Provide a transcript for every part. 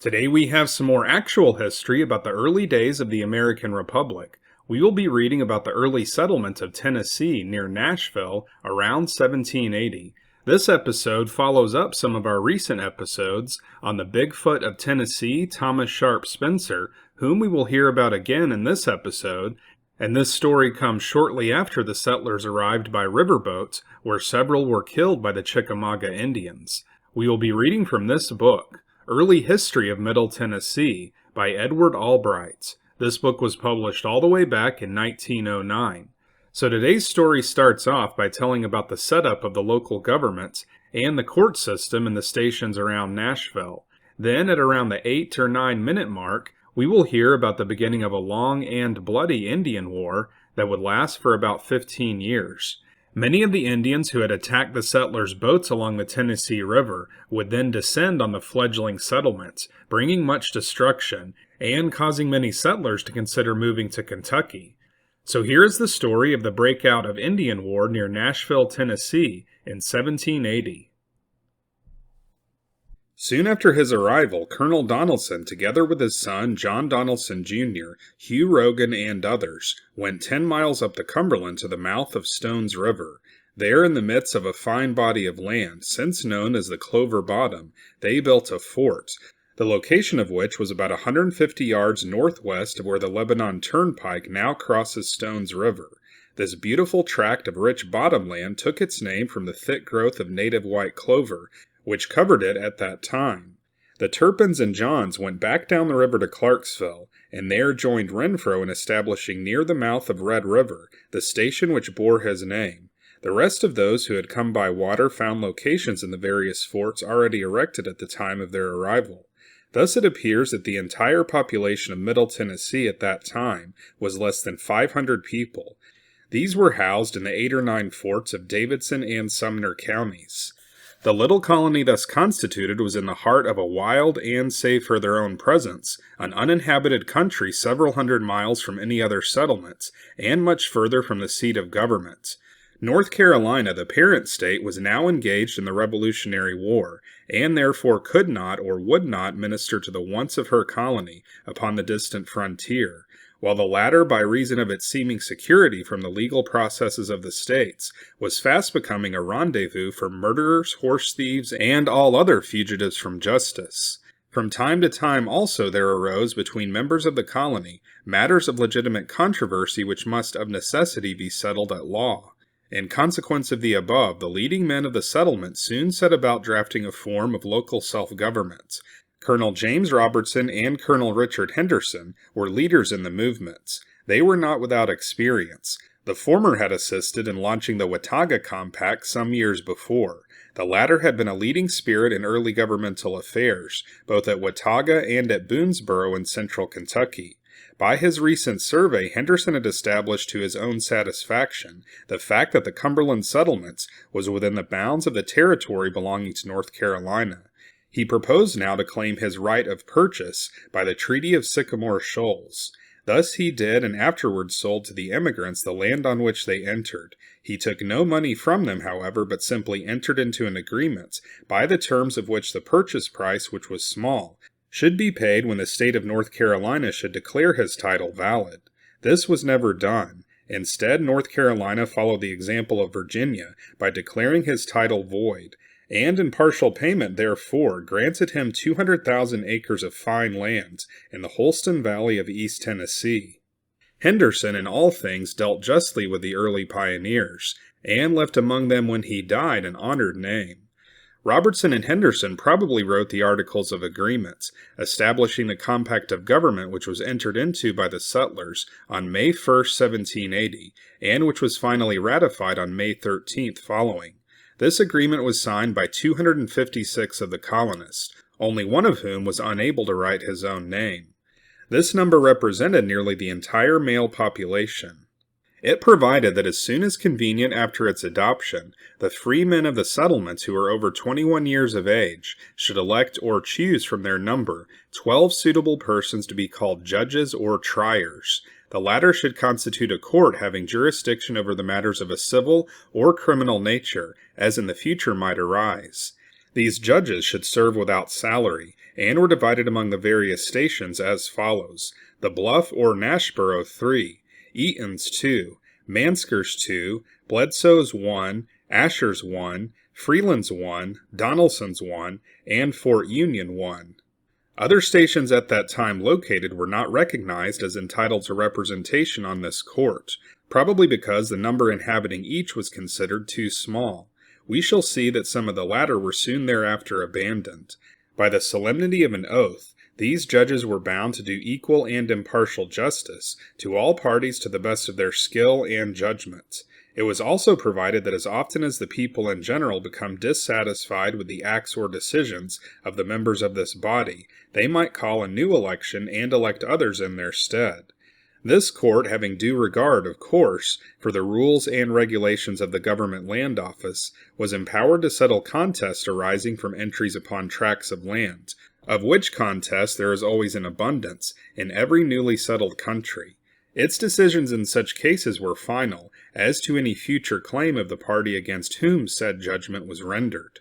Today we have some more actual history about the early days of the American Republic. We will be reading about the early settlement of Tennessee near Nashville around 1780. This episode follows up some of our recent episodes on the Bigfoot of Tennessee, Thomas Sharp Spencer, whom we will hear about again in this episode, and this story comes shortly after the settlers arrived by riverboats, where several were killed by the Chickamauga Indians. We will be reading from this book, Early History of Middle Tennessee, by Edward Albright. This book was published all the way back in 1909. So today's story starts off by telling about the setup of the local government and the court system in the stations around Nashville. Then at around the 8 or 9 minute mark, we will hear about the beginning of a long and bloody Indian war that would last for about 15 years. Many of the Indians who had attacked the settlers' boats along the Tennessee River would then descend on the fledgling settlements, bringing much destruction and causing many settlers to consider moving to Kentucky. So here is the story of the breakout of Indian War near Nashville, Tennessee in 1780. Soon after his arrival, Colonel Donelson, together with his son, John Donelson Jr., Hugh Rogan, and others, went 10 miles up the Cumberland to the mouth of Stone's River. There, in the midst of a fine body of land, since known as the Clover Bottom, they built a fort, the location of which was about 150 yards northwest of where the Lebanon Turnpike now crosses Stone's River. This beautiful tract of rich bottomland took its name from the thick growth of native white clover, which covered it at that time. The Turpins and Johns went back down the river to Clarksville, and there joined Renfro in establishing near the mouth of Red River the station which bore his name. The rest of those who had come by water found locations in the various forts already erected at the time of their arrival. Thus it appears that the entire population of Middle Tennessee at that time was less than 500 people. These were housed in the 8 or 9 forts of Davidson and Sumner counties. The little colony thus constituted was in the heart of a wild and, save for their own presence, an uninhabited country several hundred miles from any other settlements, and much further from the seat of government. North Carolina, the parent state, was now engaged in the Revolutionary War, and therefore could not or would not minister to the wants of her colony upon the distant frontier, while the latter, by reason of its seeming security from the legal processes of the states, was fast becoming a rendezvous for murderers, horse thieves, and all other fugitives from justice. From time to time also there arose between members of the colony matters of legitimate controversy which must of necessity be settled at law. In consequence of the above, the leading men of the settlement soon set about drafting a form of local self-government. Colonel James Robertson and Colonel Richard Henderson were leaders in the movements. They were not without experience. The former had assisted in launching the Watauga Compact some years before. The latter had been a leading spirit in early governmental affairs, both at Watauga and at Boonesboro in central Kentucky. By his recent survey, Henderson had established to his own satisfaction the fact that the Cumberland settlements was within the bounds of the territory belonging to North Carolina. He proposed now to claim his right of purchase by the Treaty of Sycamore Shoals. Thus he did and afterwards sold to the emigrants the land on which they entered. He took no money from them, however, but simply entered into an agreement, by the terms of which the purchase price, which was small, should be paid when the state of North Carolina should declare his title valid. This was never done. Instead, North Carolina followed the example of Virginia by declaring his title void, and in partial payment, therefore, granted him 200,000 acres of fine lands in the Holston Valley of East Tennessee. Henderson, in all things, dealt justly with the early pioneers, and left among them when he died an honored name. Robertson and Henderson probably wrote the Articles of Agreement, establishing the compact of government which was entered into by the settlers on May 1, 1780, and which was finally ratified on May 13th following. This agreement was signed by 256 of the colonists, only one of whom was unable to write his own name. This number represented nearly the entire male population. It provided that as soon as convenient after its adoption, the free men of the settlements who were over 21 years of age should elect or choose from their number 12 suitable persons to be called judges or triers. The latter should constitute a court having jurisdiction over the matters of a civil or criminal nature, as in the future might arise. These judges should serve without salary, and were divided among the various stations as follows: the Bluff or Nashboro 3, Eaton's 2, Mansker's 2, Bledsoe's 1, Asher's 1, Freeland's 1, Donelson's 1, and Fort Union 1. Other stations at that time located were not recognized as entitled to representation on this court, probably because the number inhabiting each was considered too small. We shall see that some of the latter were soon thereafter abandoned. By the solemnity of an oath, these judges were bound to do equal and impartial justice to all parties to the best of their skill and judgment. It was also provided that as often as the people in general become dissatisfied with the acts or decisions of the members of this body, they might call a new election and elect others in their stead. This court, having due regard, of course, for the rules and regulations of the Government Land Office, was empowered to settle contests arising from entries upon tracts of land, of which contests there is always an abundance in every newly settled country. Its decisions in such cases were final as to any future claim of the party against whom said judgment was rendered.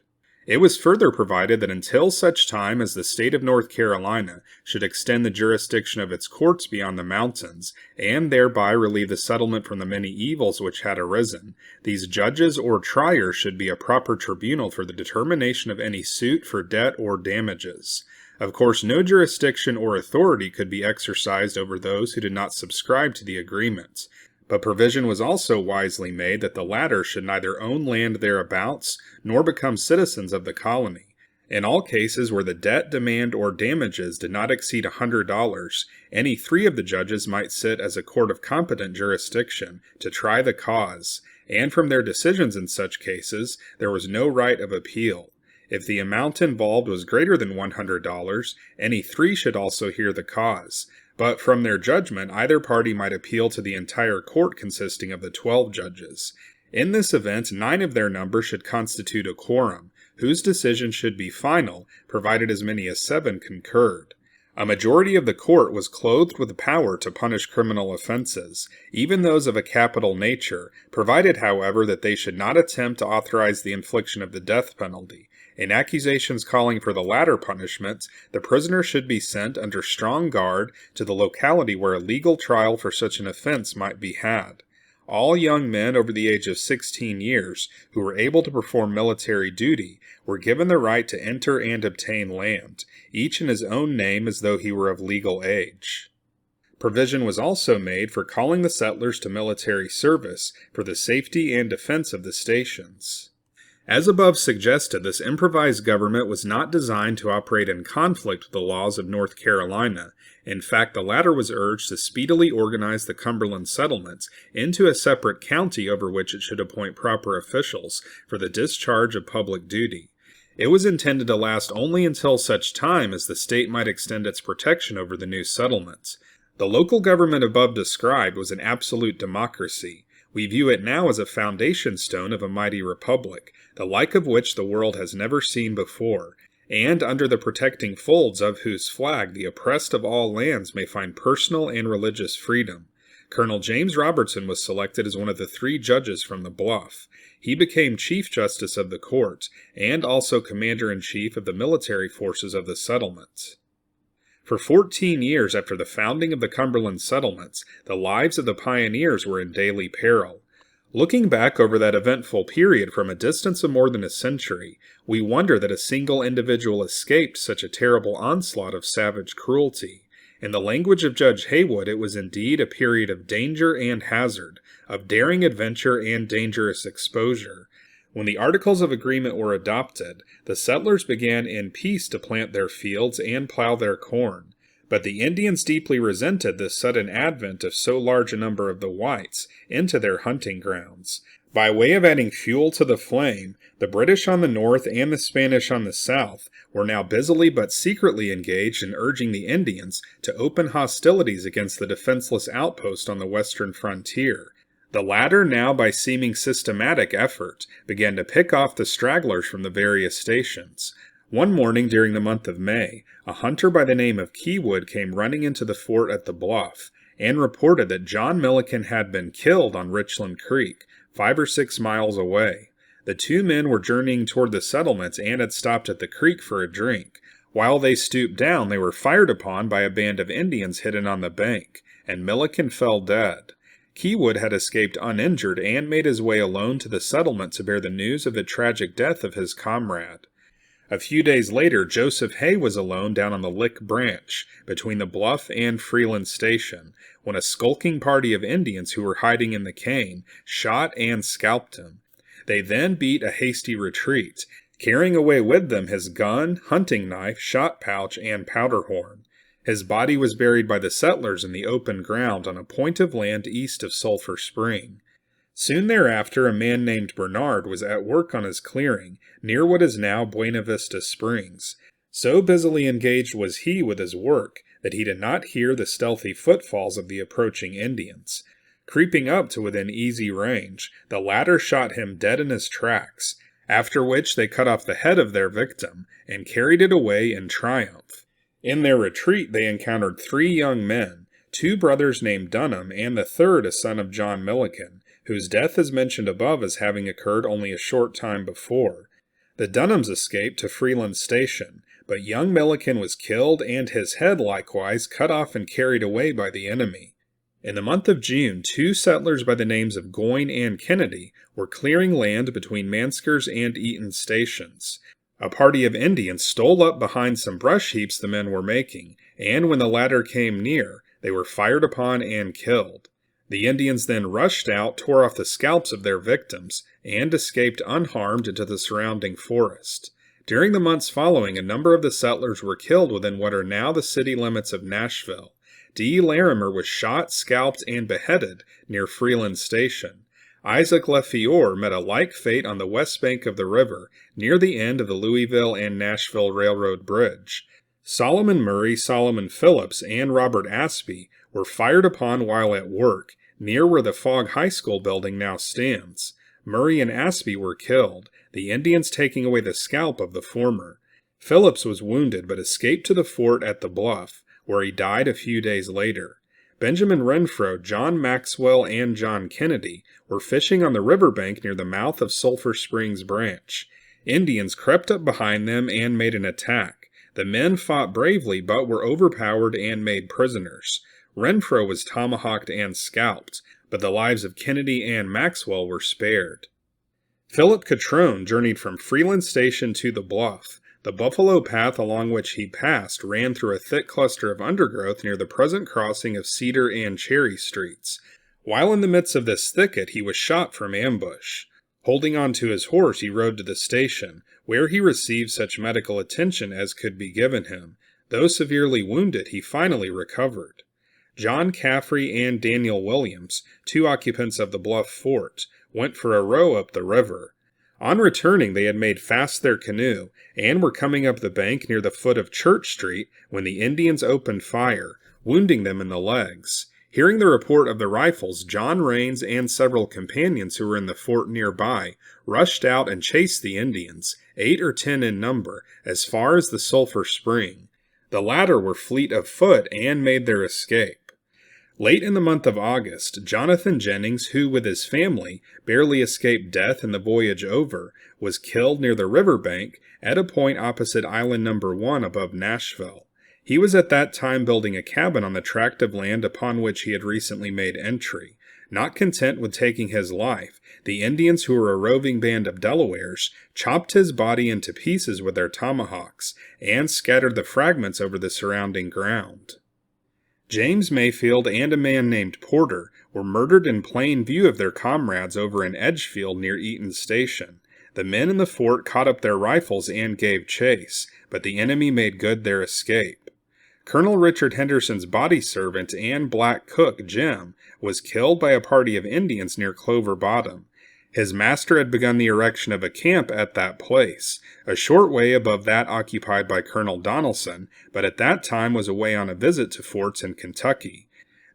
It was further provided that until such time as the state of North Carolina should extend the jurisdiction of its courts beyond the mountains, and thereby relieve the settlement from the many evils which had arisen, these judges or triers should be a proper tribunal for the determination of any suit for debt or damages. Of course, no jurisdiction or authority could be exercised over those who did not subscribe to the agreement. But provision was also wisely made that the latter should neither own land thereabouts, nor become citizens of the colony. In all cases where the debt, demand, or damages did not exceed $100, any 3 of the judges might sit as a court of competent jurisdiction to try the cause, and from their decisions in such cases there was no right of appeal. If the amount involved was greater than $100, any 3 should also hear the cause. But from their judgment, either party might appeal to the entire court consisting of the 12 judges. In this event, 9 of their number should constitute a quorum, whose decision should be final, provided as many as 7 concurred. A majority of the court was clothed with the power to punish criminal offenses, even those of a capital nature, provided, however, that they should not attempt to authorize the infliction of the death penalty. In accusations calling for the latter punishment, the prisoner should be sent under strong guard to the locality where a legal trial for such an offense might be had. All young men over the age of 16 years who were able to perform military duty were given the right to enter and obtain land, each in his own name as though he were of legal age. Provision was also made for calling the settlers to military service for the safety and defense of the stations. As above suggested, this improvised government was not designed to operate in conflict with the laws of North Carolina. In fact, the latter was urged to speedily organize the Cumberland settlements into a separate county over which it should appoint proper officials for the discharge of public duty. It was intended to last only until such time as the state might extend its protection over the new settlements. The local government above described was an absolute democracy. We view it now as a foundation stone of a mighty republic, the like of which the world has never seen before, and under the protecting folds of whose flag the oppressed of all lands may find personal and religious freedom. Colonel James Robertson was selected as one of the 3 judges from the Bluff. He became Chief Justice of the court, and also Commander-in-Chief of the military forces of the settlement. For 14 years after the founding of the Cumberland settlements, the lives of the pioneers were in daily peril. Looking back over that eventful period from a distance of more than a century, we wonder that a single individual escaped such a terrible onslaught of savage cruelty. In the language of Judge Haywood, it was indeed a period of danger and hazard, of daring adventure and dangerous exposure. When the Articles of Agreement were adopted, the settlers began in peace to plant their fields and plow their corn. But the Indians deeply resented this sudden advent of so large a number of the whites into their hunting grounds. By way of adding fuel to the flame, the British on the north and the Spanish on the south were now busily but secretly engaged in urging the Indians to open hostilities against the defenseless outpost on the western frontier. The latter now, by seeming systematic effort, began to pick off the stragglers from the various stations. One morning during the month of May, a hunter by the name of Keywood came running into the fort at the Bluff, and reported that John Milliken had been killed on Richland Creek, 5 or 6 miles away. The 2 men were journeying toward the settlements and had stopped at the creek for a drink. While they stooped down, they were fired upon by a band of Indians hidden on the bank, and Milliken fell dead. Keywood had escaped uninjured and made his way alone to the settlement to bear the news of the tragic death of his comrade. A few days later, Joseph Hay was alone down on the Lick Branch, between the Bluff and Freeland Station, when a skulking party of Indians who were hiding in the cane shot and scalped him. They then beat a hasty retreat, carrying away with them his gun, hunting knife, shot pouch, and powder horn. His body was buried by the settlers in the open ground on a point of land east of Sulphur Spring. Soon thereafter, a man named Bernard was at work on his clearing, near what is now Buena Vista Springs. So busily engaged was he with his work that he did not hear the stealthy footfalls of the approaching Indians. Creeping up to within easy range, the latter shot him dead in his tracks, after which they cut off the head of their victim and carried it away in triumph. In their retreat they encountered 3 young men, 2 brothers named Dunham and the third a son of John Milliken, whose death is mentioned above as having occurred only a short time before. The Dunhams escaped to Freeland Station, but young Milliken was killed and his head likewise cut off and carried away by the enemy. In the month of June, 2 settlers by the names of Goyne and Kennedy were clearing land between Mansker's and Eaton stations. A party of Indians stole up behind some brush heaps the men were making, and when the latter came near, they were fired upon and killed. The Indians then rushed out, tore off the scalps of their victims, and escaped unharmed into the surrounding forest. During the months following, a number of the settlers were killed within what are now the city limits of Nashville. D. Larimer was shot, scalped, and beheaded near Freeland Station. Isaac LeFiore met a like fate on the west bank of the river, near the end of the Louisville and Nashville Railroad Bridge. Solomon Murray, Solomon Phillips, and Robert Aspey were fired upon while at work, near where the Fogg High School building now stands. Murray and Aspey were killed, the Indians taking away the scalp of the former. Phillips was wounded but escaped to the fort at the Bluff, where he died a few days later. Benjamin Renfro, John Maxwell, and John Kennedy were fishing on the riverbank near the mouth of Sulphur Springs Branch. Indians crept up behind them and made an attack. The men fought bravely but were overpowered and made prisoners. Renfro was tomahawked and scalped, but the lives of Kennedy and Maxwell were spared. Philip Catrone journeyed from Freeland Station to the Bluff. The buffalo path along which he passed ran through a thick cluster of undergrowth near the present crossing of Cedar and Cherry Streets. While in the midst of this thicket, he was shot from ambush. Holding on to his horse, he rode to the station, where he received such medical attention as could be given him. Though severely wounded, he finally recovered. John Caffrey and Daniel Williams, 2 occupants of the Bluff Fort, went for a row up the river. On returning, they had made fast their canoe, and were coming up the bank near the foot of Church Street when the Indians opened fire, wounding them in the legs. Hearing the report of the rifles, John Rains and several companions who were in the fort nearby rushed out and chased the Indians, 8 or 10 in number, as far as the Sulphur Spring. The latter were fleet of foot and made their escape. Late in the month of August, Jonathan Jennings, who with his family barely escaped death and the voyage over, was killed near the riverbank at a point opposite Island No. 1 above Nashville. He was at that time building a cabin on the tract of land upon which he had recently made entry. Not content with taking his life, the Indians, who were a roving band of Delawares, chopped his body into pieces with their tomahawks and scattered the fragments over the surrounding ground. James Mayfield and a man named Porter were murdered in plain view of their comrades over in Edgefield near Eaton Station. The men in the fort caught up their rifles and gave chase, but the enemy made good their escape. Colonel Richard Henderson's body servant and black cook, Jim, was killed by a party of Indians near Clover Bottom. His master had begun the erection of a camp at that place, a short way above that occupied by Colonel Donelson, but at that time was away on a visit to forts in Kentucky.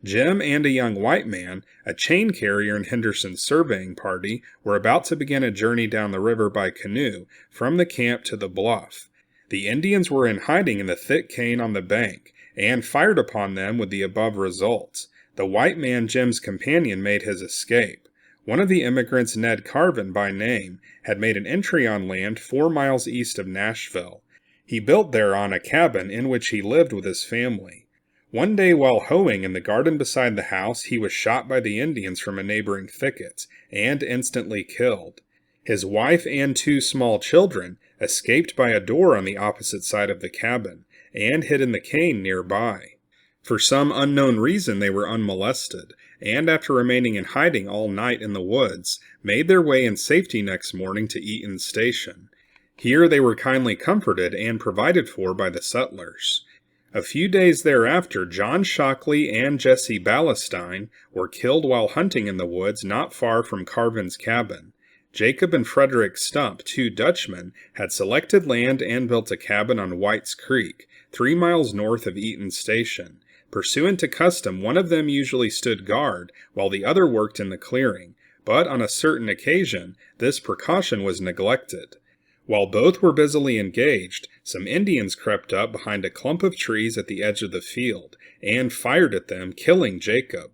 Jim and a young white man, a chain carrier in Henderson's surveying party, were about to begin a journey down the river by canoe from the camp to the bluff. The Indians were in hiding in the thick cane on the bank, and fired upon them with the above result. The white man, Jim's companion, made his escape. One of the immigrants, Ned Carvin by name, had made an entry on land 4 miles east of Nashville. He built thereon a cabin in which he lived with his family. One day while hoeing in the garden beside the house, he was shot by the Indians from a neighboring thicket, and instantly killed. His wife and 2 small children escaped by a door on the opposite side of the cabin, and hid in the cane nearby. For some unknown reason they were unmolested, and after remaining in hiding all night in the woods, made their way in safety next morning to Eaton's Station. Here they were kindly comforted and provided for by the settlers. A few days thereafter, John Shockley and Jesse Ballastine were killed while hunting in the woods not far from Carvin's cabin. Jacob and Frederick Stump, 2 Dutchmen, had selected land and built a cabin on White's Creek, 3 miles north of Eaton's Station. Pursuant to custom, one of them usually stood guard, while the other worked in the clearing, but on a certain occasion, this precaution was neglected. While both were busily engaged, some Indians crept up behind a clump of trees at the edge of the field, and fired at them, killing Jacob.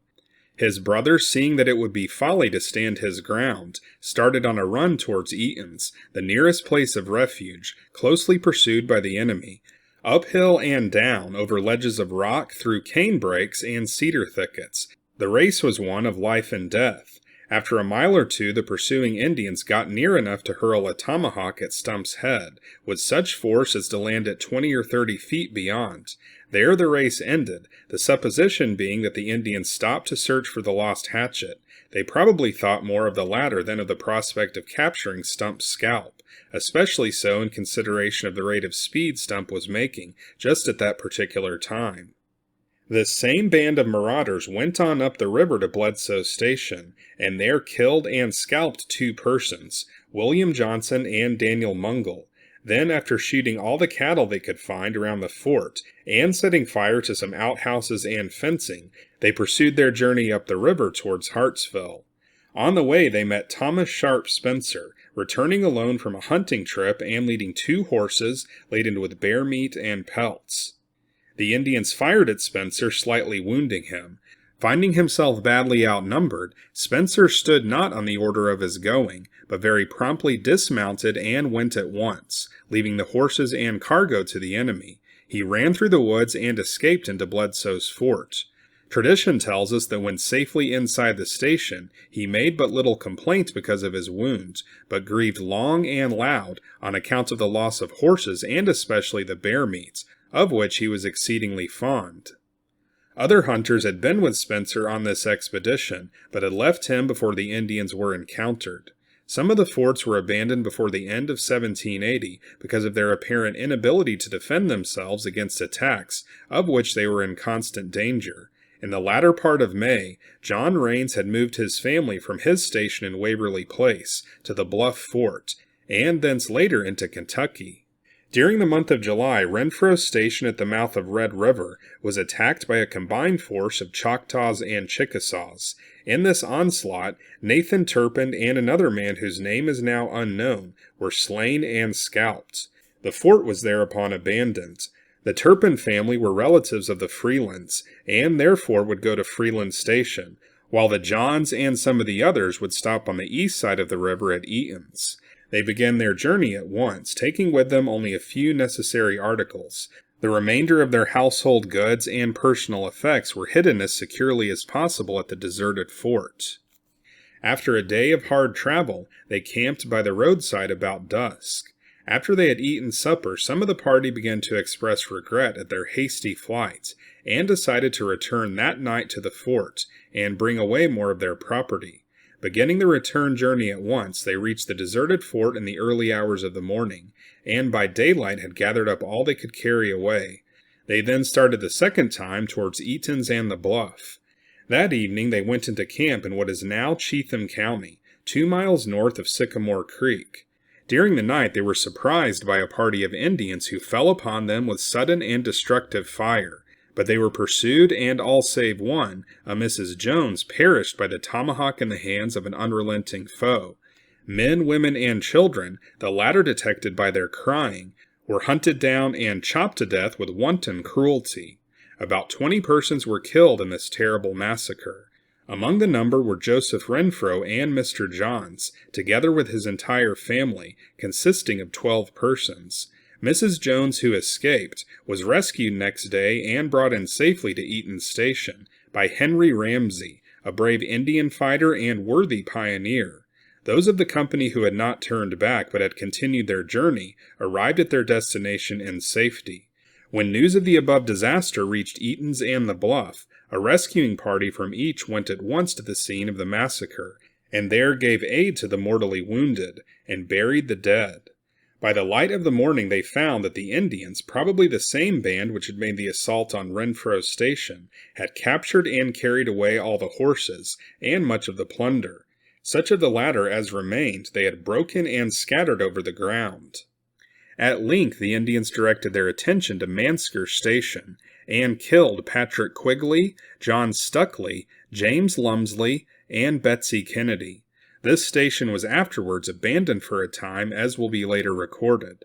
His brother, seeing that it would be folly to stand his ground, started on a run towards Eaton's, the nearest place of refuge, closely pursued by the enemy. Uphill and down, over ledges of rock, through cane brakes and cedar thickets. The race was one of life and death. After a mile or two, the pursuing Indians got near enough to hurl a tomahawk at Stump's head, with such force as to land it 20 or 30 feet beyond. There the race ended, the supposition being that the Indians stopped to search for the lost hatchet. They probably thought more of the latter than of the prospect of capturing Stump's scalp, especially so in consideration of the rate of speed Stump was making just at that particular time. This same band of marauders went on up the river to Bledsoe's Station, and there killed and scalped 2 persons, William Johnson and Daniel Mungle. Then, after shooting all the cattle they could find around the fort, and setting fire to some outhouses and fencing, they pursued their journey up the river towards Hartsville. On the way they met Thomas Sharp Spencer, returning alone from a hunting trip and leading 2 horses laden with bear meat and pelts. The Indians fired at Spencer, slightly wounding him. Finding himself badly outnumbered, Spencer stood not on the order of his going, but very promptly dismounted and went at once, leaving the horses and cargo to the enemy. He ran through the woods and escaped into Bledsoe's fort. Tradition tells us that when safely inside the station, he made but little complaint because of his wounds, but grieved long and loud on account of the loss of horses and especially the bear meats, of which he was exceedingly fond. Other hunters had been with Spencer on this expedition, but had left him before the Indians were encountered. Some of the forts were abandoned before the end of 1780 because of their apparent inability to defend themselves against attacks, of which they were in constant danger. In the latter part of May, John Rains had moved his family from his station in Waverly Place to the Bluff Fort, and thence later into Kentucky. During the month of July, Renfro's station at the mouth of Red River was attacked by a combined force of Choctaws and Chickasaws. In this onslaught, Nathan Turpin and another man whose name is now unknown were slain and scalped. The fort was thereupon abandoned. The Turpin family were relatives of the Freelands, and therefore would go to Freeland Station, while the Johns and some of the others would stop on the east side of the river at Eaton's. They began their journey at once, taking with them only a few necessary articles. The remainder of their household goods and personal effects were hidden as securely as possible at the deserted fort. After a day of hard travel, they camped by the roadside about dusk. After they had eaten supper, some of the party began to express regret at their hasty flight, and decided to return that night to the fort, and bring away more of their property. Beginning the return journey at once, they reached the deserted fort in the early hours of the morning, and by daylight had gathered up all they could carry away. They then started the second time towards Eaton's and the Bluff. That evening they went into camp in what is now Cheatham County, 2 miles north of Sycamore Creek. During the night they were surprised by a party of Indians who fell upon them with sudden and destructive fire. But they were pursued, and all save one, a Mrs. Jones, perished by the tomahawk in the hands of an unrelenting foe. Men, women, and children, the latter detected by their crying, were hunted down and chopped to death with wanton cruelty. About 20 persons were killed in this terrible massacre. Among the number were Joseph Renfro and Mr. Johns, together with his entire family, consisting of 12 persons. Mrs. Jones, who escaped, was rescued next day and brought in safely to Eaton's Station by Henry Ramsey, a brave Indian fighter and worthy pioneer. Those of the company who had not turned back but had continued their journey arrived at their destination in safety. When news of the above disaster reached Eaton's and the Bluff, a rescuing party from each went at once to the scene of the massacre, and there gave aid to the mortally wounded, and buried the dead. By the light of the morning they found that the Indians, probably the same band which had made the assault on Renfrew's station, had captured and carried away all the horses, and much of the plunder. Such of the latter as remained they had broken and scattered over the ground. At length the Indians directed their attention to Mansker's station, and killed Patrick Quigley, John Stuckley, James Lumsley, and Betsy Kennedy. This station was afterwards abandoned for a time, as will be later recorded.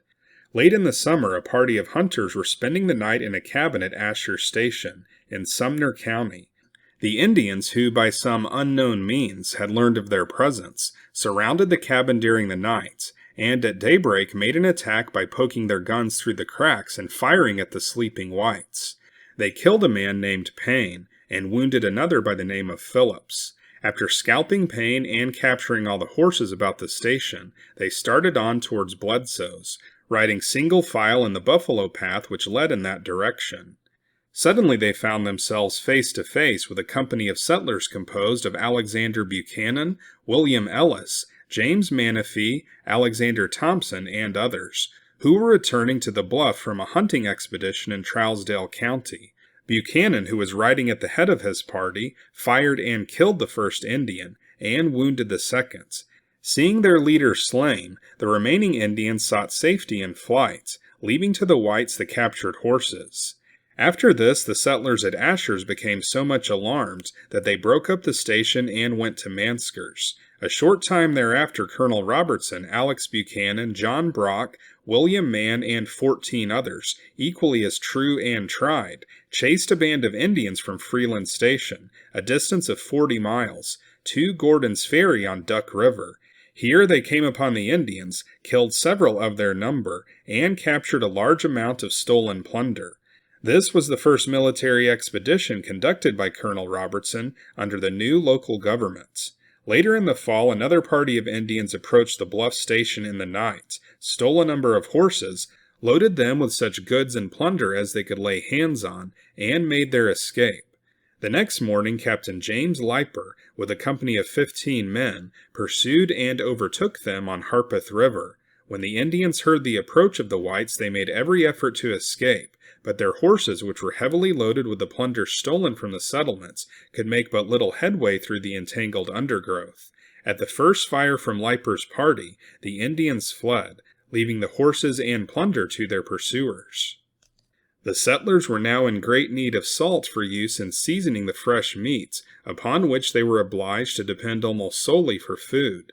Late in the summer, a party of hunters were spending the night in a cabin at Asher's Station, in Sumner County. The Indians, who by some unknown means had learned of their presence, surrounded the cabin during the night, and at daybreak made an attack by poking their guns through the cracks and firing at the sleeping whites. They killed a man named Payne, and wounded another by the name of Phillips. After scalping Payne and capturing all the horses about the station, they started on towards Bledsoe's, riding single file in the buffalo path which led in that direction. Suddenly they found themselves face to face with a company of settlers composed of Alexander Buchanan, William Ellis, James Manifee, Alexander Thompson, and others, who were returning to the Bluff from a hunting expedition in Trousdale County. Buchanan, who was riding at the head of his party, fired and killed the first Indian, and wounded the second. Seeing their leader slain, the remaining Indians sought safety in flight, leaving to the whites the captured horses. After this, the settlers at Asher's became so much alarmed that they broke up the station and went to Mansker's. A short time thereafter, Colonel Robertson, Alex Buchanan, John Brock, William Mann, and 14 others, equally as true and tried, chased a band of Indians from Freeland Station, a distance of 40 miles, to Gordon's Ferry on Duck River. Here they came upon the Indians, killed several of their number, and captured a large amount of stolen plunder. This was the first military expedition conducted by Colonel Robertson under the new local government. Later in the fall, another party of Indians approached the Bluff Station in the night, stole a number of horses, loaded them with such goods and plunder as they could lay hands on, and made their escape. The next morning, Captain James Liper, with a company of 15 men, pursued and overtook them on Harpeth River. When the Indians heard the approach of the whites, they made every effort to escape, but their horses, which were heavily loaded with the plunder stolen from the settlements, could make but little headway through the entangled undergrowth. At the first fire from Liper's party, the Indians fled, leaving the horses and plunder to their pursuers. The settlers were now in great need of salt for use in seasoning the fresh meats, upon which they were obliged to depend almost solely for food.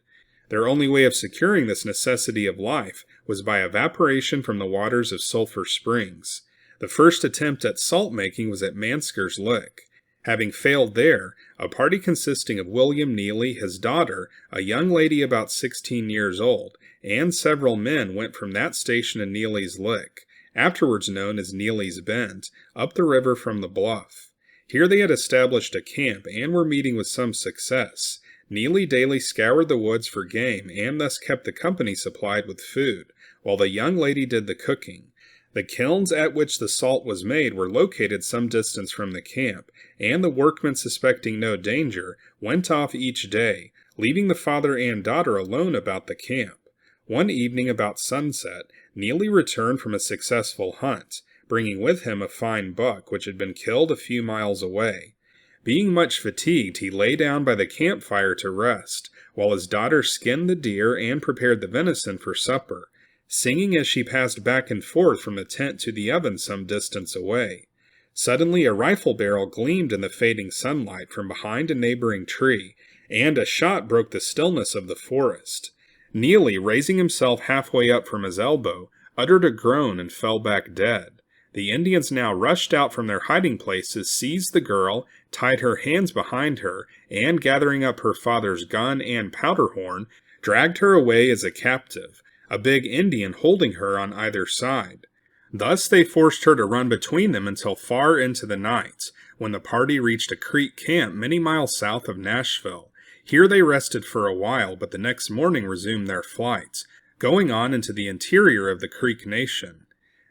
Their only way of securing this necessity of life was by evaporation from the waters of Sulphur Springs. The first attempt at salt-making was at Mansker's Lick. Having failed there, a party consisting of William Neely, his daughter, a young lady about 16 years old, and several men went from that station to Neely's Lick, afterwards known as Neely's Bend, up the river from the Bluff. Here they had established a camp and were meeting with some success. Neely daily scoured the woods for game and thus kept the company supplied with food, while the young lady did the cooking. The kilns at which the salt was made were located some distance from the camp, and the workmen, suspecting no danger, went off each day, leaving the father and daughter alone about the camp. One evening about sunset, Neely returned from a successful hunt, bringing with him a fine buck which had been killed a few miles away. Being much fatigued, he lay down by the campfire to rest, while his daughter skinned the deer and prepared the venison for supper, singing as she passed back and forth from the tent to the oven some distance away. Suddenly a rifle barrel gleamed in the fading sunlight from behind a neighboring tree, and a shot broke the stillness of the forest. Neely, raising himself halfway up from his elbow, uttered a groan and fell back dead. The Indians now rushed out from their hiding places, seized the girl, tied her hands behind her, and gathering up her father's gun and powder horn, dragged her away as a captive. a big Indian holding her on either side. Thus they forced her to run between them until far into the night, when the party reached a Creek camp many miles south of Nashville. Here they rested for a while, but the next morning resumed their flight, going on into the interior of the Creek Nation.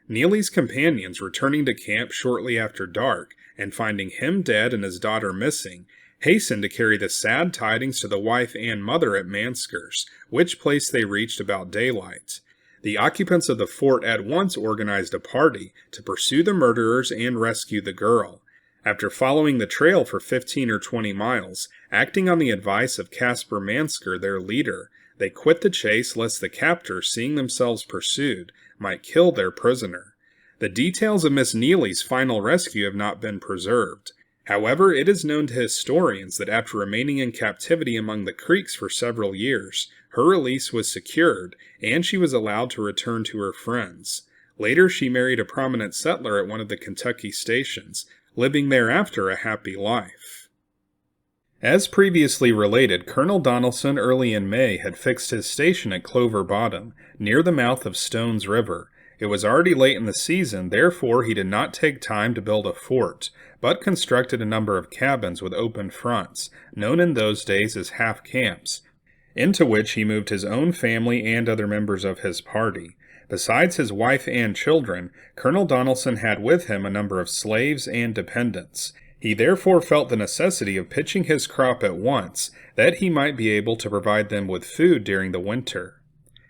Neely's companions, returning to camp shortly after dark, and finding him dead and his daughter missing, hastened to carry the sad tidings to the wife and mother at Mansker's, which place they reached about daylight. The occupants of the fort at once organized a party to pursue the murderers and rescue the girl. After following the trail for 15 or 20 miles, acting on the advice of Casper Mansker, their leader, they quit the chase lest the captors, seeing themselves pursued, might kill their prisoner. The details of Miss Neely's final rescue have not been preserved. However, it is known to historians that after remaining in captivity among the Creeks for several years, her release was secured, and she was allowed to return to her friends. Later she married a prominent settler at one of the Kentucky stations, living thereafter a happy life. As previously related, Colonel Donelson early in May had fixed his station at Clover Bottom, near the mouth of Stones River. It was already late in the season, therefore he did not take time to build a fort, but constructed a number of cabins with open fronts, known in those days as half-camps, into which he moved his own family and other members of his party. Besides his wife and children, Colonel Donelson had with him a number of slaves and dependents. He therefore felt the necessity of pitching his crop at once, that he might be able to provide them with food during the winter.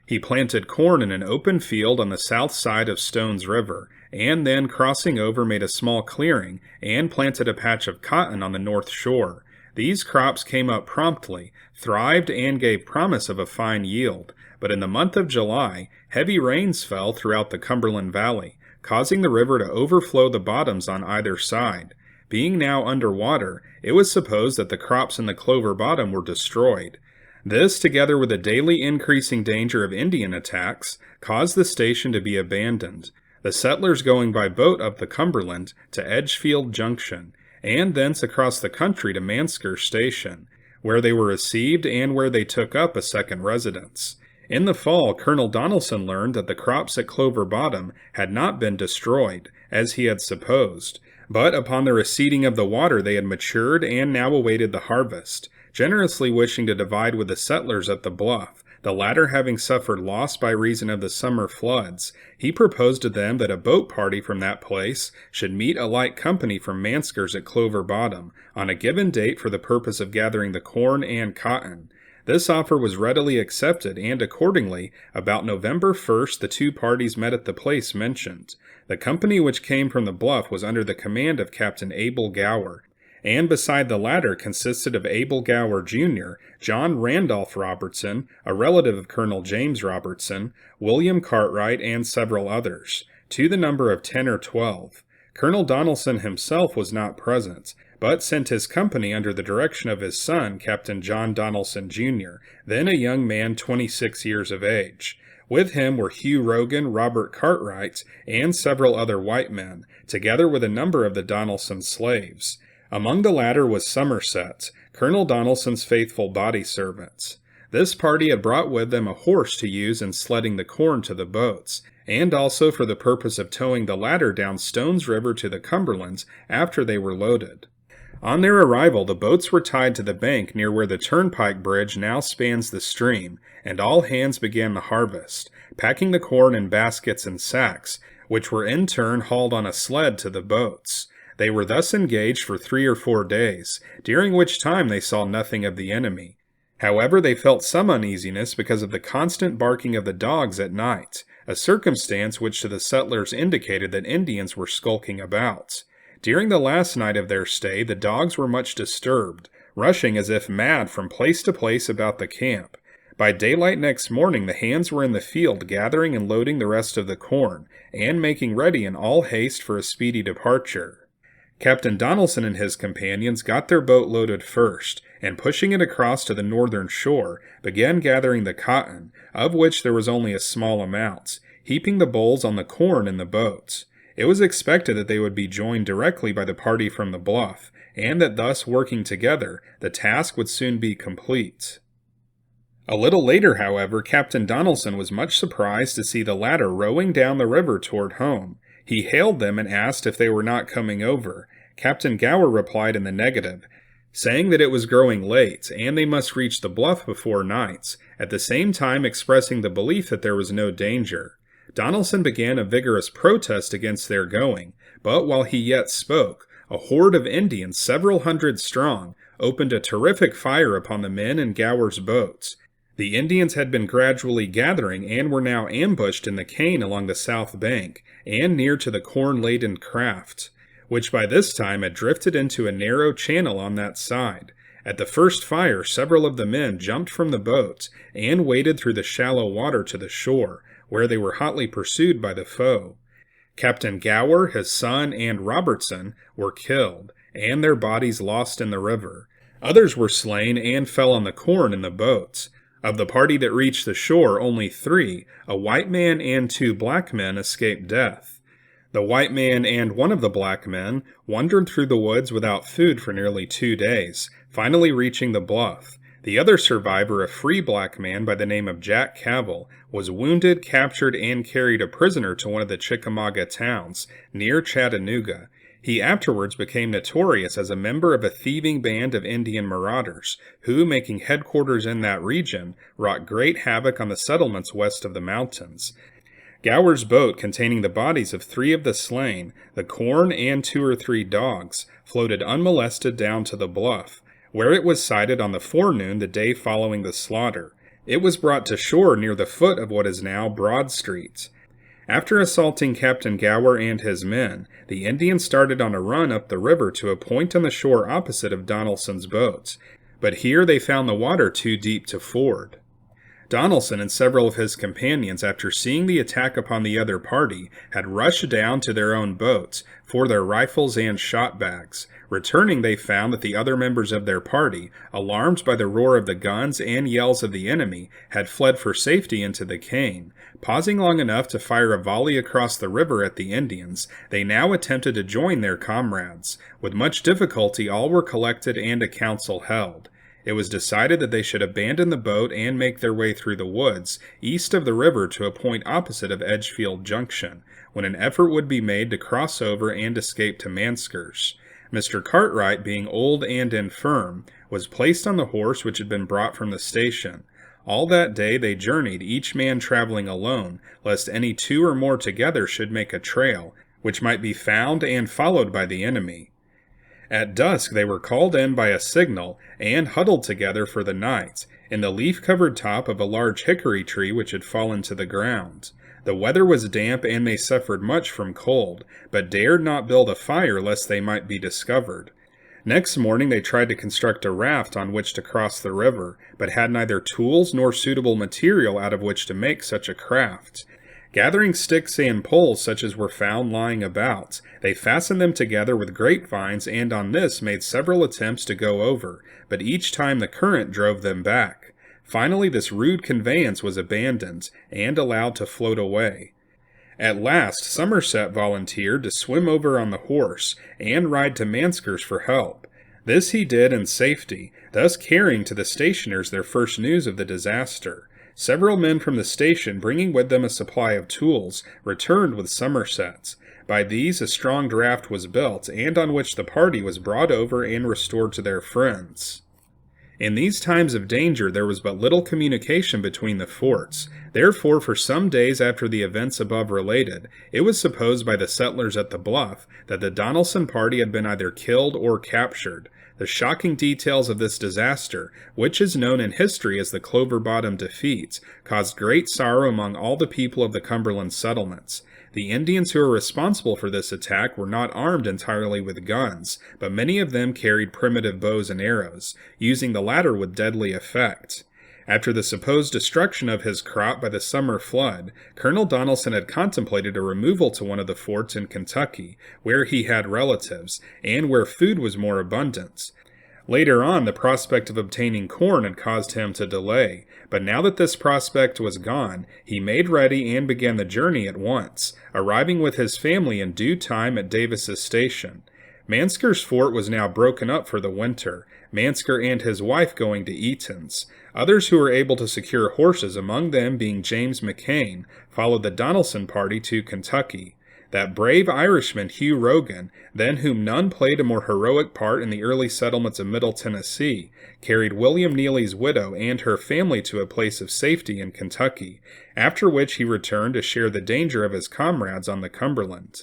He planted corn in an open field on the south side of Stones River, and then, crossing over, made a small clearing and planted a patch of cotton on the north shore. These crops came up promptly, thrived, and gave promise of a fine yield, but in the month of July, heavy rains fell throughout the Cumberland Valley, causing the river to overflow the bottoms on either side. Being now under water, it was supposed that the crops in the Clover Bottom were destroyed. This, together with a daily increasing danger of Indian attacks, caused the station to be abandoned, the settlers going by boat up the Cumberland to Edgefield Junction, and thence across the country to Mansker Station, where they were received and where they took up a second residence. In the fall, Colonel Donelson learned that the crops at Clover Bottom had not been destroyed, as he had supposed, but upon the receding of the water they had matured and now awaited the harvest. Generously wishing to divide with the settlers at the bluff, the latter having suffered loss by reason of the summer floods, he proposed to them that a boat party from that place should meet a light company from Mansker's at Clover Bottom on a given date for the purpose of gathering the corn and cotton. This offer was readily accepted, and accordingly, about November 1st, the two parties met at the place mentioned. The company which came from the bluff was under the command of Captain Abel Gower, and beside the latter consisted of Abel Gower, Jr., John Randolph Robertson, a relative of Colonel James Robertson, William Cartwright, and several others, to the number of 10 or 12. Colonel Donelson himself was not present, but sent his company under the direction of his son, Captain John Donelson, Jr., then a young man 26 years of age. With him were Hugh Rogan, Robert Cartwright, and several other white men, together with a number of the Donelson slaves. Among the latter was Somerset, Colonel Donelson's faithful body servant. This party had brought with them a horse to use in sledding the corn to the boats, and also for the purpose of towing the latter down Stones River to the Cumberland after they were loaded. On their arrival, the boats were tied to the bank near where the turnpike bridge now spans the stream, and all hands began the harvest, packing the corn in baskets and sacks, which were in turn hauled on a sled to the boats. They were thus engaged for 3 or 4 days, during which time they saw nothing of the enemy. However, they felt some uneasiness because of the constant barking of the dogs at night, a circumstance which to the settlers indicated that Indians were skulking about. During the last night of their stay, the dogs were much disturbed, rushing as if mad from place to place about the camp. By daylight next morning, the hands were in the field gathering and loading the rest of the corn, and making ready in all haste for a speedy departure. Captain Donelson and his companions got their boat loaded first, and pushing it across to the northern shore, began gathering the cotton, of which there was only a small amount, heaping the bowls on the corn in the boats. It was expected that they would be joined directly by the party from the bluff, and that thus working together, the task would soon be complete. A little later, however, Captain Donelson was much surprised to see the latter rowing down the river toward home. He hailed them and asked if they were not coming over. Captain Gower replied in the negative, saying that it was growing late, and they must reach the bluff before night, at the same time expressing the belief that there was no danger. Donelson began a vigorous protest against their going, but while he yet spoke, a horde of Indians, several hundred strong, opened a terrific fire upon the men in Gower's boats. The Indians had been gradually gathering and were now ambushed in the cane along the south bank, and near to the corn-laden craft, which by this time had drifted into a narrow channel on that side. At the first fire, several of the men jumped from the boats, and waded through the shallow water to the shore, where they were hotly pursued by the foe. Captain Gower, his son, and Robertson were killed, and their bodies lost in the river. Others were slain and fell on the corn in the boats. Of the party that reached the shore, only 3, a white man and 2 black men, escaped death. The white man and one of the black men wandered through the woods without food for nearly 2 days, finally reaching the bluff. The other survivor, a free black man by the name of Jack Cavell, was wounded, captured, and carried a prisoner to one of the Chickamauga towns, near Chattanooga. He afterwards became notorious as a member of a thieving band of Indian marauders, who, making headquarters in that region, wrought great havoc on the settlements west of the mountains. Gower's boat, containing the bodies of 3 of the slain, the corn, and 2 or 3 dogs, floated unmolested down to the bluff, where it was sighted on the forenoon the day following the slaughter. It was brought to shore near the foot of what is now Broad Street. After assaulting Captain Gower and his men, the Indians started on a run up the river to a point on the shore opposite of Donelson's boats, but here they found the water too deep to ford. Donelson and several of his companions, after seeing the attack upon the other party, had rushed down to their own boats for their rifles and shot bags. Returning, they found that the other members of their party, alarmed by the roar of the guns and yells of the enemy, had fled for safety into the cane. Pausing long enough to fire a volley across the river at the Indians, they now attempted to join their comrades. With much difficulty, all were collected and a council held. It was decided that they should abandon the boat and make their way through the woods, east of the river to a point opposite of Edgefield Junction, when an effort would be made to cross over and escape to Mansker's. Mr. Cartwright, being old and infirm, was placed on the horse which had been brought from the station. All that day they journeyed, each man traveling alone, lest any 2 or more together should make a trail, which might be found and followed by the enemy. At dusk they were called in by a signal, and huddled together for the night, in the leaf-covered top of a large hickory tree which had fallen to the ground. The weather was damp, and they suffered much from cold, but dared not build a fire lest they might be discovered. Next morning they tried to construct a raft on which to cross the river, but had neither tools nor suitable material out of which to make such a craft. Gathering sticks and poles such as were found lying about, they fastened them together with grapevines, and on this made several attempts to go over, but each time the current drove them back. Finally, this rude conveyance was abandoned, and allowed to float away. At last, Somerset volunteered to swim over on the horse, and ride to Mansker's for help. This he did in safety, thus carrying to the stationers their first news of the disaster. Several men from the station, bringing with them a supply of tools, returned with Somersets. By these a strong draft was built, and on which the party was brought over and restored to their friends. In these times of danger there was but little communication between the forts. Therefore, for some days after the events above related, it was supposed by the settlers at the bluff that the Donelson party had been either killed or captured. The shocking details of this disaster, which is known in history as the Clover Bottom defeat, caused great sorrow among all the people of the Cumberland settlements. The Indians who were responsible for this attack were not armed entirely with guns, but many of them carried primitive bows and arrows, using the latter with deadly effect. After the supposed destruction of his crop by the summer flood, Colonel Donelson had contemplated a removal to one of the forts in Kentucky, where he had relatives, and where food was more abundant. Later on, the prospect of obtaining corn had caused him to delay, but now that this prospect was gone, he made ready and began the journey at once, arriving with his family in due time at Davis's station. Mansker's fort was now broken up for the winter, Mansker and his wife going to Eaton's. Others who were able to secure horses, among them being James McCain, followed the Donelson party to Kentucky. That brave Irishman Hugh Rogan, than whom none played a more heroic part in the early settlements of Middle Tennessee, carried William Neely's widow and her family to a place of safety in Kentucky, after which he returned to share the danger of his comrades on the Cumberland.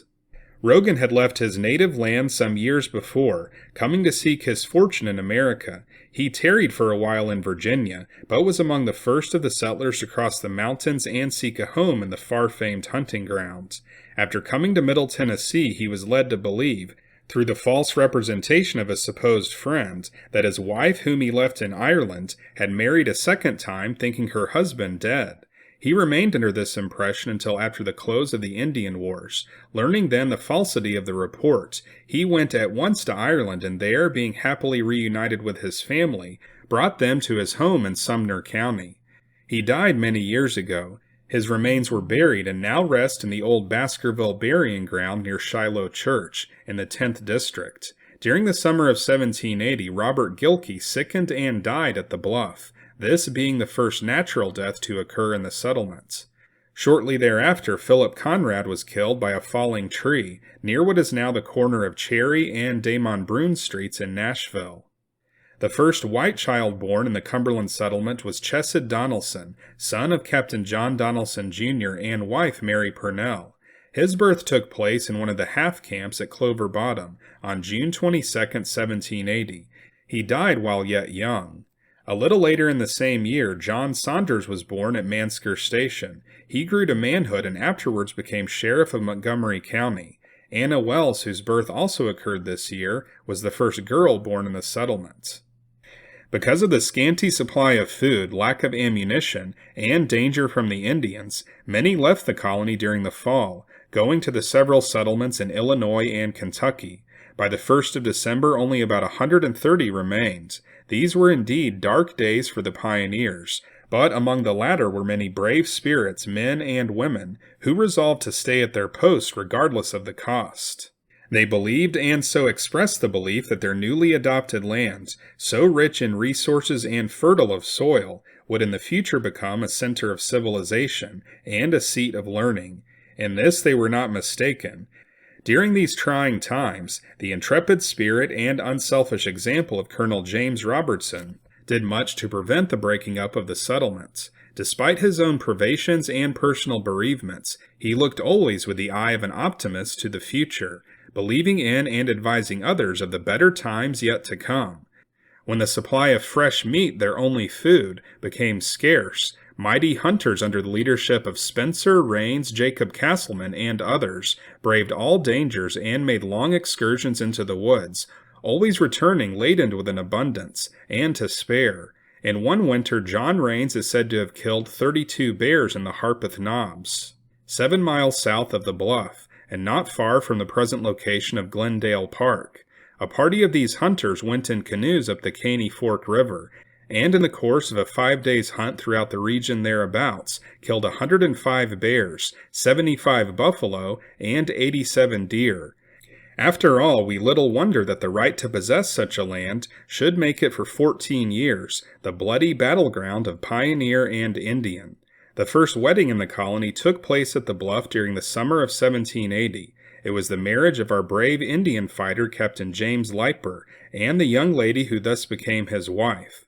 Rogan had left his native land some years before, coming to seek his fortune in America. He tarried for a while in Virginia, but was among the first of the settlers to cross the mountains and seek a home in the far-famed hunting grounds. After coming to Middle Tennessee, he was led to believe, through the false representation of a supposed friend, that his wife, whom he left in Ireland, had married a second time, thinking her husband dead. He remained under this impression until after the close of the Indian Wars. Learning then the falsity of the report, he went at once to Ireland, and there, being happily reunited with his family, brought them to his home in Sumner County. He died many years ago. His remains were buried and now rest in the old Baskerville burying ground near Shiloh Church, in the 10th District. During the summer of 1780, Robert Gilkey sickened and died at the Bluff, this being the first natural death to occur in the settlements. Shortly thereafter, Philip Conrad was killed by a falling tree, near what is now the corner of Cherry and Damon Brune Streets in Nashville. The first white child born in the Cumberland settlement was Chesed Donelson, son of Captain John Donelson, Jr., and wife Mary Purnell. His birth took place in one of the half camps at Clover Bottom on June 22, 1780. He died while yet young. A little later in the same year, John Saunders was born at Mansker Station. He grew to manhood and afterwards became sheriff of Montgomery County. Anna Wells, whose birth also occurred this year, was the first girl born in the settlement. Because of the scanty supply of food, lack of ammunition, and danger from the Indians, many left the colony during the fall, going to the several settlements in Illinois and Kentucky. By the 1st of December, only about 130 remained. These were indeed dark days for the pioneers, but among the latter were many brave spirits, men and women, who resolved to stay at their post regardless of the cost. They believed and so expressed the belief that their newly adopted land, so rich in resources and fertile of soil, would in the future become a center of civilization and a seat of learning. In this they were not mistaken. During these trying times, the intrepid spirit and unselfish example of Colonel James Robertson did much to prevent the breaking up of the settlements. Despite his own privations and personal bereavements, he looked always with the eye of an optimist to the future, believing in and advising others of the better times yet to come. When the supply of fresh meat, their only food, became scarce, mighty hunters under the leadership of Spencer, Rains, Jacob Castleman, and others braved all dangers and made long excursions into the woods, always returning laden with an abundance, and to spare. In one winter, John Rains is said to have killed 32 bears in the Harpeth Knobs, 7 miles south of the Bluff, and not far from the present location of Glendale Park. A party of these hunters went in canoes up the Caney Fork River, and in the course of a 5 days' hunt throughout the region thereabouts, killed 105 bears, 75 buffalo, and 87 deer. After all, we little wonder that the right to possess such a land should make it for 14 years the bloody battleground of pioneer and Indian. The first wedding in the colony took place at the Bluff during the summer of 1780. It was the marriage of our brave Indian fighter Captain James Leiper and the young lady who thus became his wife.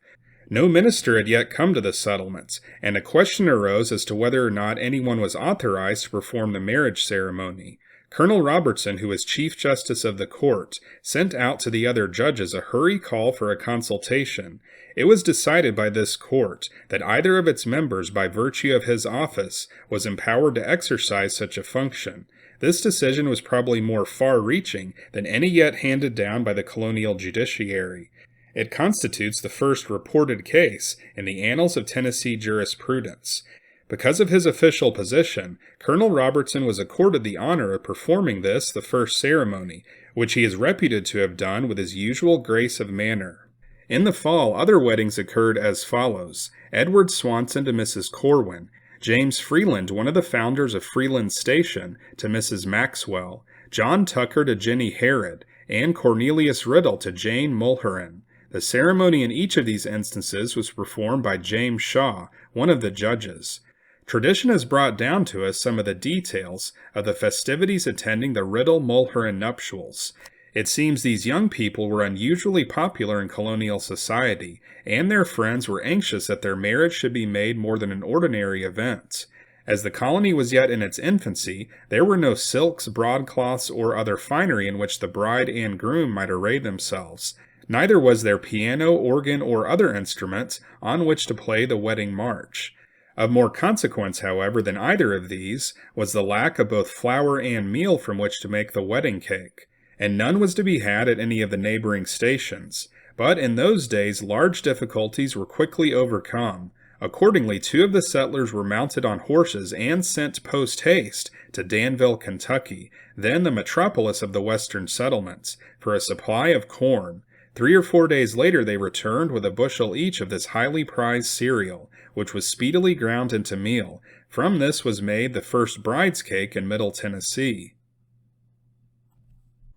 No minister had yet come to the settlements, and a question arose as to whether or not anyone was authorized to perform the marriage ceremony. Colonel Robertson, who was Chief Justice of the court, sent out to the other judges a hurry call for a consultation. It was decided by this court that either of its members, by virtue of his office, was empowered to exercise such a function. This decision was probably more far-reaching than any yet handed down by the colonial judiciary. It constitutes the first reported case in the annals of Tennessee jurisprudence. Because of his official position, Colonel Robertson was accorded the honor of performing this, the first ceremony, which he is reputed to have done with his usual grace of manner. In the fall, other weddings occurred as follows: Edward Swanson to Mrs. Corwin, James Freeland, one of the founders of Freeland Station, to Mrs. Maxwell, John Tucker to Jenny Harrod, and Cornelius Riddle to Jane Mulherin. The ceremony in each of these instances was performed by James Shaw, one of the judges. Tradition has brought down to us some of the details of the festivities attending the Riddle-Mulherin nuptials. It seems these young people were unusually popular in colonial society, and their friends were anxious that their marriage should be made more than an ordinary event. As the colony was yet in its infancy, there were no silks, broadcloths, or other finery in which the bride and groom might array themselves. Neither was there piano, organ, or other instruments on which to play the wedding march. Of more consequence, however, than either of these, was the lack of both flour and meal from which to make the wedding cake, and none was to be had at any of the neighboring stations. But in those days large difficulties were quickly overcome. Accordingly, 2 of the settlers were mounted on horses and sent post-haste to Danville, Kentucky, then the metropolis of the western settlements, for a supply of corn. 3 or 4 days later they returned with a bushel each of this highly prized cereal, which was speedily ground into meal. From this was made the first bride's cake in Middle Tennessee.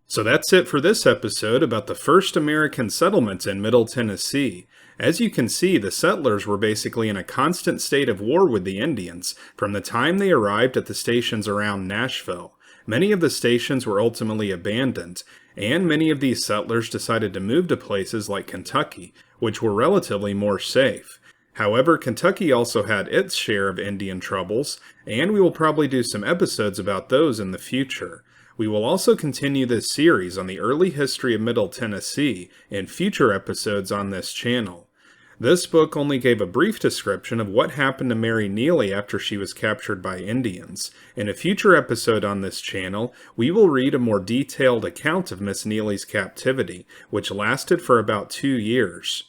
So that's it for this episode about the first American settlements in Middle Tennessee. As you can see, the settlers were basically in a constant state of war with the Indians from the time they arrived at the stations around Nashville. Many of the stations were ultimately abandoned, and many of these settlers decided to move to places like Kentucky, which were relatively more safe. However, Kentucky also had its share of Indian troubles, and we will probably do some episodes about those in the future. We will also continue this series on the early history of Middle Tennessee in future episodes on this channel. This book only gave a brief description of what happened to Mary Neely after she was captured by Indians. In a future episode on this channel, we will read a more detailed account of Miss Neely's captivity, which lasted for about 2 years.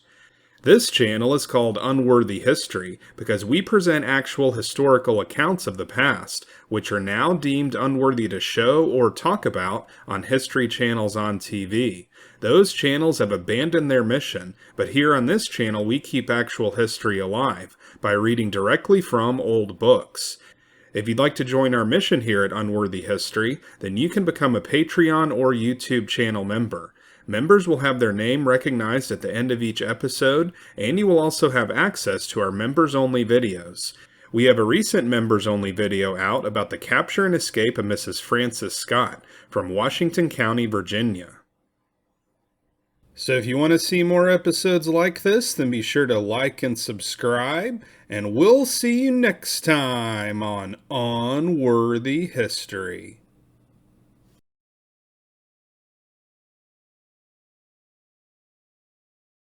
This channel is called Unworthy History because we present actual historical accounts of the past, which are now deemed unworthy to show or talk about on history channels on TV. Those channels have abandoned their mission, but here on this channel we keep actual history alive by reading directly from old books. If you'd like to join our mission here at Unworthy History, then you can become a Patreon or YouTube channel member. Members will have their name recognized at the end of each episode, and you will also have access to our members-only videos. We have a recent members-only video out about the capture and escape of Mrs. Frances Scott from Washington County, Virginia. So if you want to see more episodes like this, then be sure to like and subscribe, and we'll see you next time on Unworthy History.